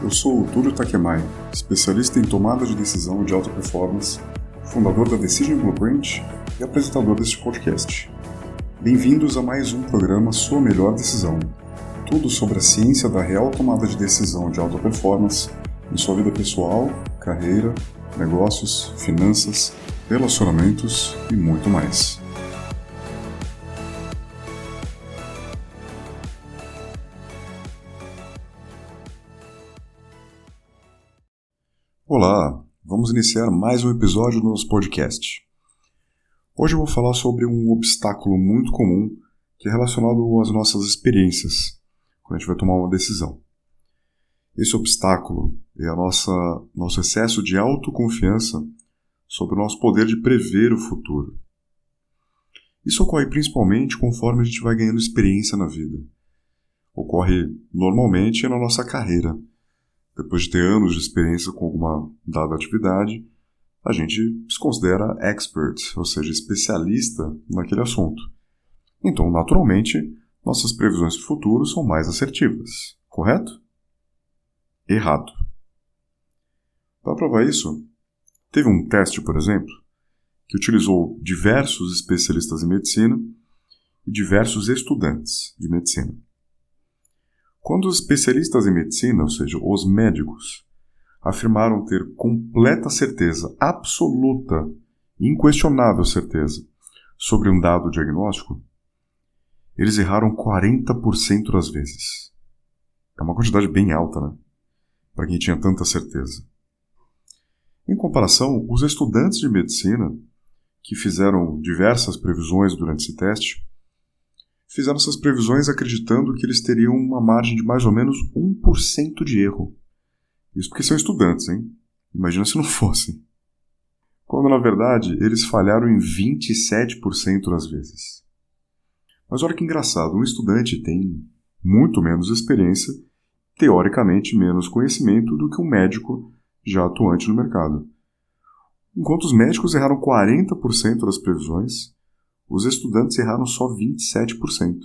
Eu sou o Túlio Takemai, especialista em tomada de decisão de alta performance, fundador da Decision Blueprint e apresentador deste podcast. Bem-vindos a mais um programa Sua Melhor Decisão. Tudo sobre a ciência da real tomada de decisão de alta performance em sua vida pessoal, carreira, negócios, finanças, relacionamentos e muito mais. Olá, vamos iniciar mais um episódio do nosso podcast. Hoje eu vou falar sobre um obstáculo muito comum que é relacionado às nossas experiências, quando a gente vai tomar uma decisão. Esse obstáculo é nosso excesso de autoconfiança sobre o nosso poder de prever o futuro. Isso ocorre principalmente conforme a gente vai ganhando experiência na vida. Ocorre normalmente na nossa carreira. Depois de ter anos de experiência com alguma dada atividade, a gente se considera expert, ou seja, especialista naquele assunto. Então, naturalmente, nossas previsões do futuro são mais assertivas, correto? Errado. Para provar isso, teve um teste, por exemplo, que utilizou diversos especialistas em medicina e diversos estudantes de medicina. Quando os especialistas em medicina, ou seja, os médicos, afirmaram ter completa certeza, absoluta, inquestionável certeza, sobre um dado diagnóstico, eles erraram 40% das vezes. É uma quantidade bem alta, né? Para quem tinha tanta certeza. Em comparação, os estudantes de medicina, que fizeram diversas previsões durante esse teste, fizeram essas previsões acreditando que eles teriam uma margem de mais ou menos 1% de erro. Isso porque são estudantes, hein? Imagina se não fossem. Quando, na verdade, eles falharam em 27% das vezes. Mas olha que engraçado, um estudante tem muito menos experiência, teoricamente menos conhecimento do que um médico já atuante no mercado. Enquanto os médicos erraram 40% das previsões, os estudantes erraram só 27%.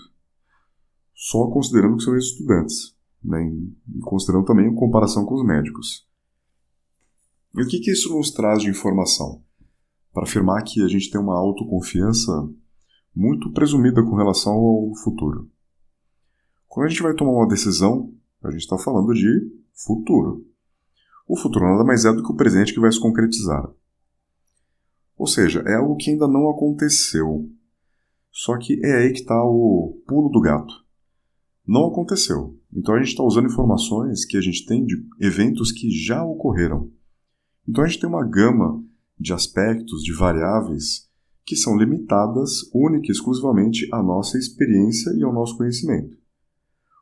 Só considerando que são estudantes, né? E considerando também a comparação com os médicos. E o que isso nos traz de informação? Para afirmar que a gente tem uma autoconfiança muito presumida com relação ao futuro. Quando a gente vai tomar uma decisão, a gente está falando de futuro. O futuro nada mais é do que o presente que vai se concretizar. Ou seja, é algo que ainda não aconteceu. Só que é aí que está o pulo do gato. Não aconteceu. Então a gente está usando informações que a gente tem de eventos que já ocorreram. Então a gente tem uma gama de aspectos, de variáveis, que são limitadas única e exclusivamente à nossa experiência e ao nosso conhecimento.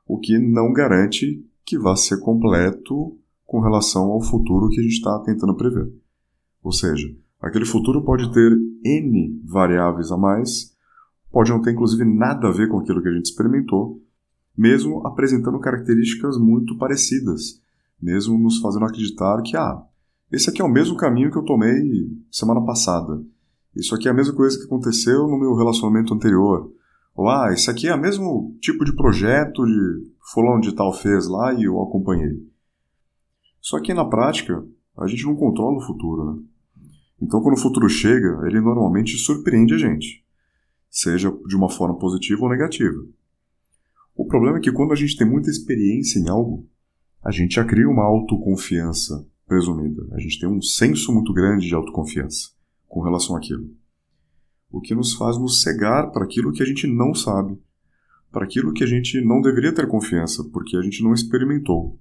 O que não garante que vá ser completo com relação ao futuro que a gente está tentando prever. Ou seja, aquele futuro pode ter N variáveis a mais, pode não ter inclusive nada a ver com aquilo que a gente experimentou, mesmo apresentando características muito parecidas, mesmo nos fazendo acreditar que esse aqui é o mesmo caminho que eu tomei semana passada, isso aqui é a mesma coisa que aconteceu no meu relacionamento anterior, ou esse aqui é o mesmo tipo de projeto de fulano de tal fez lá e eu acompanhei. Só que na prática, a gente não controla o futuro, né? Então, quando o futuro chega, ele normalmente surpreende a gente, seja de uma forma positiva ou negativa. O problema é que quando a gente tem muita experiência em algo, a gente já cria uma autoconfiança presumida. A gente tem um senso muito grande de autoconfiança com relação àquilo. O que nos faz nos cegar para aquilo que a gente não sabe, para aquilo que a gente não deveria ter confiança, porque a gente não experimentou,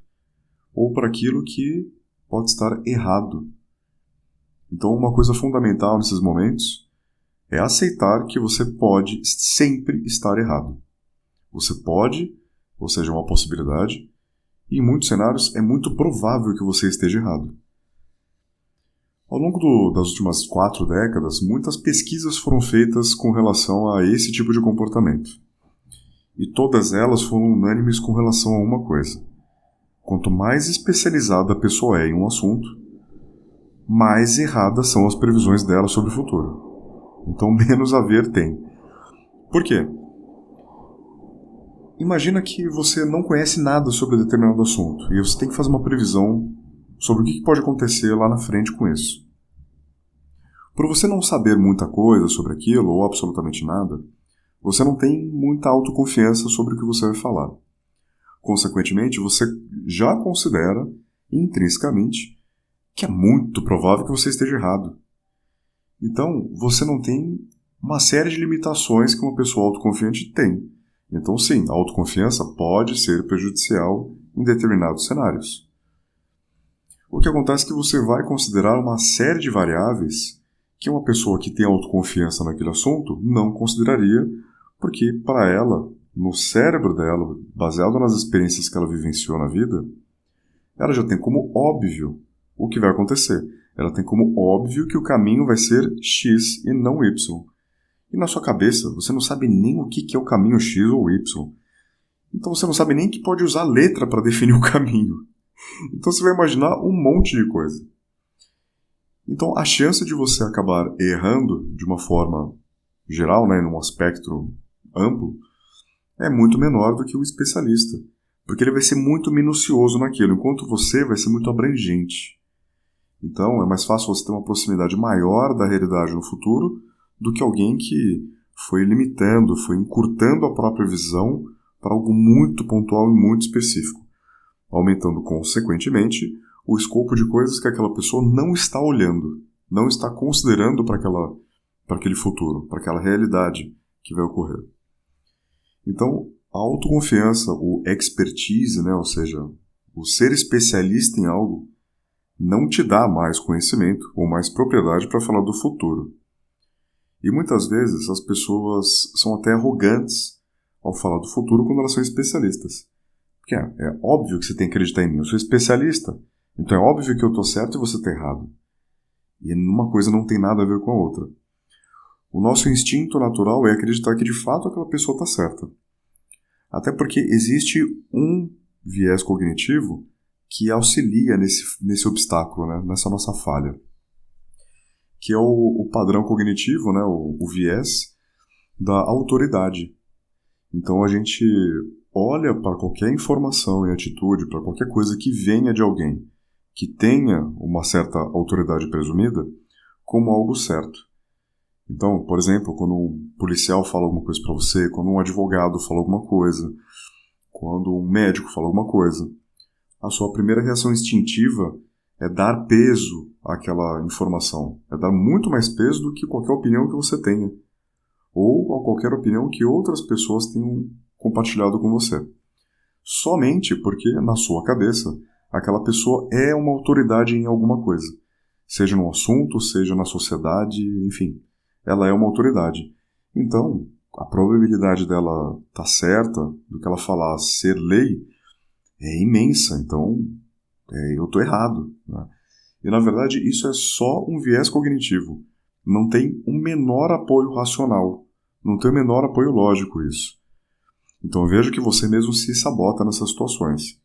ou para aquilo que pode estar errado. Então, uma coisa fundamental nesses momentos é aceitar que você pode sempre estar errado. Você pode, ou seja, uma possibilidade, e em muitos cenários é muito provável que você esteja errado. Ao longo das últimas 4 décadas, muitas pesquisas foram feitas com relação a esse tipo de comportamento. E todas elas foram unânimes com relação a uma coisa. Quanto mais especializada a pessoa é em um assunto, mais erradas são as previsões dela sobre o futuro. Então, menos a ver tem. Por quê? Imagina que você não conhece nada sobre determinado assunto e você tem que fazer uma previsão sobre o que pode acontecer lá na frente com isso. Por você não saber muita coisa sobre aquilo ou absolutamente nada, você não tem muita autoconfiança sobre o que você vai falar. Consequentemente, você já considera, intrinsecamente, que é muito provável que você esteja errado. Então, você não tem uma série de limitações que uma pessoa autoconfiante tem. Então, sim, a autoconfiança pode ser prejudicial em determinados cenários. O que acontece é que você vai considerar uma série de variáveis que uma pessoa que tem autoconfiança naquele assunto não consideraria, porque para ela, no cérebro dela, baseado nas experiências que ela vivenciou na vida, ela já tem como óbvio o que vai acontecer. Ela tem como óbvio que o caminho vai ser X e não Y. E na sua cabeça, você não sabe nem o que é o caminho X ou Y. Então você não sabe nem que pode usar letra para definir o caminho. Então você vai imaginar um monte de coisa. Então a chance de você acabar errando de uma forma geral, num aspecto amplo, é muito menor do que o especialista. Porque ele vai ser muito minucioso naquilo, enquanto você vai ser muito abrangente. Então é mais fácil você ter uma proximidade maior da realidade no futuro do que alguém que foi limitando, foi encurtando a própria visão para algo muito pontual e muito específico, aumentando, consequentemente, o escopo de coisas que aquela pessoa não está olhando, não está considerando para aquele futuro, para aquela realidade que vai ocorrer. Então, a autoconfiança, o expertise, ou seja, o ser especialista em algo, não te dá mais conhecimento ou mais propriedade para falar do futuro. E muitas vezes as pessoas são até arrogantes ao falar do futuro quando elas são especialistas. Porque é óbvio que você tem que acreditar em mim, eu sou especialista, então é óbvio que eu estou certo e você está errado. E uma coisa não tem nada a ver com a outra. O nosso instinto natural é acreditar que de fato aquela pessoa está certa. Até porque existe um viés cognitivo que auxilia nesse obstáculo, nessa nossa falha, que é o padrão cognitivo, o viés da autoridade. Então a gente olha para qualquer informação e atitude, para qualquer coisa que venha de alguém que tenha uma certa autoridade presumida, como algo certo. Então, por exemplo, quando um policial fala alguma coisa para você, quando um advogado fala alguma coisa, quando um médico fala alguma coisa, a sua primeira reação instintiva é dar peso àquela informação. É dar muito mais peso do que qualquer opinião que você tenha. Ou a qualquer opinião que outras pessoas tenham compartilhado com você. Somente porque, na sua cabeça, aquela pessoa é uma autoridade em alguma coisa. Seja no assunto, seja na sociedade, enfim. Ela é uma autoridade. Então, a probabilidade dela estar certa, do que ela falar ser lei, é imensa. Então, eu estou errado. E, na verdade, isso é só um viés cognitivo. Não tem o menor apoio racional. Não tem o menor apoio lógico isso. Então, veja que você mesmo se sabota nessas situações.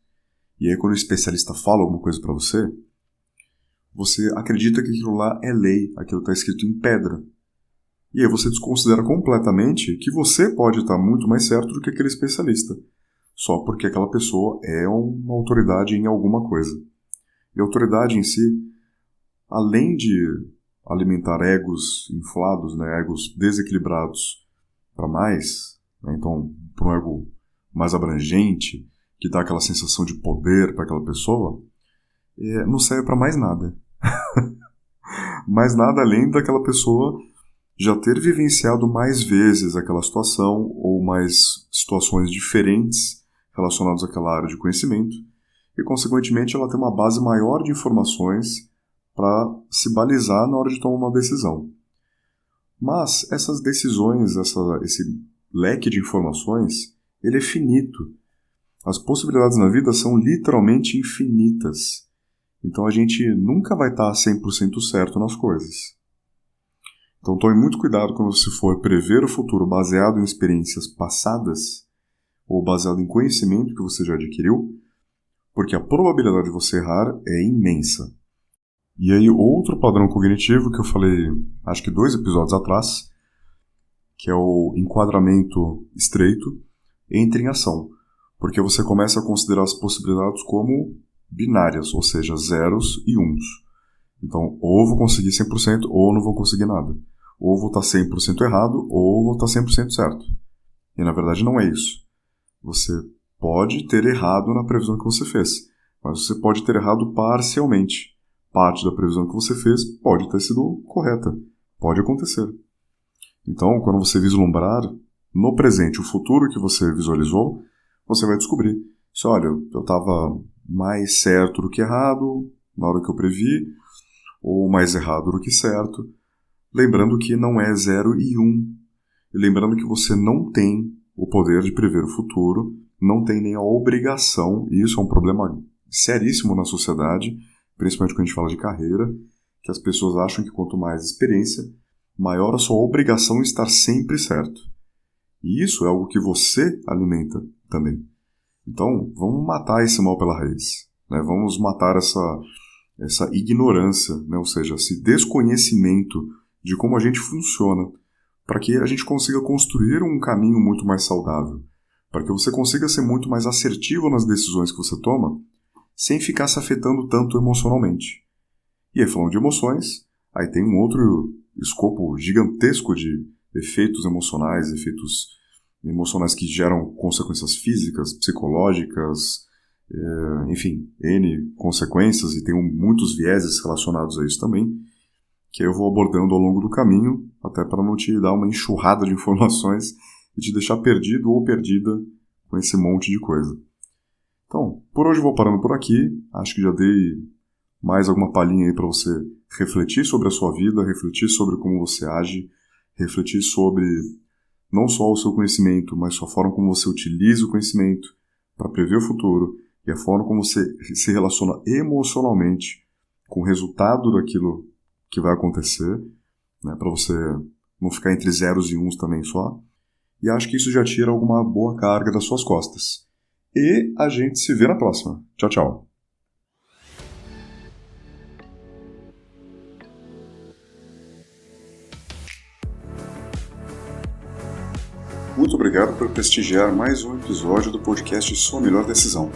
E aí, quando o especialista fala alguma coisa para você, você acredita que aquilo lá é lei, aquilo está escrito em pedra. E aí você desconsidera completamente que você pode estar muito mais certo do que aquele especialista, só porque aquela pessoa é uma autoridade em alguma coisa. E a autoridade em si, além de alimentar egos inflados, egos desequilibrados para mais, então para um ego mais abrangente, que dá aquela sensação de poder para aquela pessoa, não serve para mais nada. Mais nada além daquela pessoa já ter vivenciado mais vezes aquela situação ou mais situações diferentes relacionadas àquela área de conhecimento e, consequentemente, ela tem uma base maior de informações para se balizar na hora de tomar uma decisão. Mas essas decisões, esse leque de informações, ele é finito. As possibilidades na vida são literalmente infinitas. Então a gente nunca vai estar 100% certo nas coisas. Então tome muito cuidado quando você for prever o futuro baseado em experiências passadas ou baseado em conhecimento que você já adquiriu, porque a probabilidade de você errar é imensa. E aí outro padrão cognitivo que eu falei, acho que 2 episódios atrás, que é o enquadramento estreito, entra em ação, porque você começa a considerar as possibilidades como binárias, ou seja, zeros e uns. Então, ou vou conseguir 100% ou não vou conseguir nada. Ou vou estar 100% errado ou vou estar 100% certo. E na verdade não é isso. Você pode ter errado na previsão que você fez, mas você pode ter errado parcialmente. Parte da previsão que você fez pode ter sido correta. Pode acontecer. Então, quando você vislumbrar no presente o futuro que você visualizou, você vai descobrir. Se, olha, eu estava mais certo do que errado na hora que eu previ, ou mais errado do que certo. Lembrando que não é 0 e 1. E lembrando que você não tem o poder de prever o futuro, não tem nem a obrigação, e isso é um problema seríssimo na sociedade, principalmente quando a gente fala de carreira, que as pessoas acham que quanto mais experiência, maior a sua obrigação em estar sempre certo. E isso é algo que você alimenta também. Então, vamos matar esse mal pela raiz, né? Vamos matar essa ignorância, né? Ou seja, esse desconhecimento de como a gente funciona, para que a gente consiga construir um caminho muito mais saudável, para que você consiga ser muito mais assertivo nas decisões que você toma, sem ficar se afetando tanto emocionalmente. E aí, falando de emoções, aí tem um outro escopo gigantesco de efeitos emocionais que geram consequências físicas, psicológicas, enfim, N consequências, e tem muitos vieses relacionados a isso também, que eu vou abordando ao longo do caminho, até para não te dar uma enxurrada de informações e te deixar perdido ou perdida com esse monte de coisa. Então, por hoje eu vou parando por aqui. Acho que já dei mais alguma palhinha aí para você refletir sobre a sua vida, refletir sobre como você age, refletir sobre não só o seu conhecimento, mas a forma como você utiliza o conhecimento para prever o futuro e a forma como você se relaciona emocionalmente com o resultado daquilo que vai acontecer, né, para você não ficar entre zeros e uns também só. E acho que isso já tira alguma boa carga das suas costas. E a gente se vê na próxima. Tchau, tchau. Muito obrigado por prestigiar mais um episódio do podcast Sua Melhor Decisão.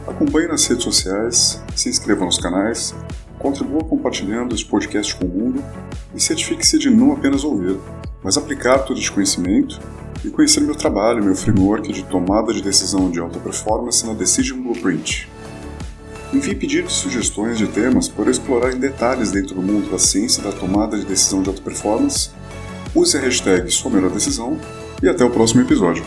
Acompanhe nas redes sociais, se inscreva nos canais, contribua compartilhando este podcast com o mundo e certifique-se de não apenas ouvir, mas aplicar todo este conhecimento e conhecer meu trabalho, meu framework de tomada de decisão de alta performance na Decision Blueprint. Envie pedidos e sugestões de temas para explorar em detalhes dentro do mundo da ciência da tomada de decisão de alta performance. Use a hashtag Sua Melhor Decisão e até o próximo episódio.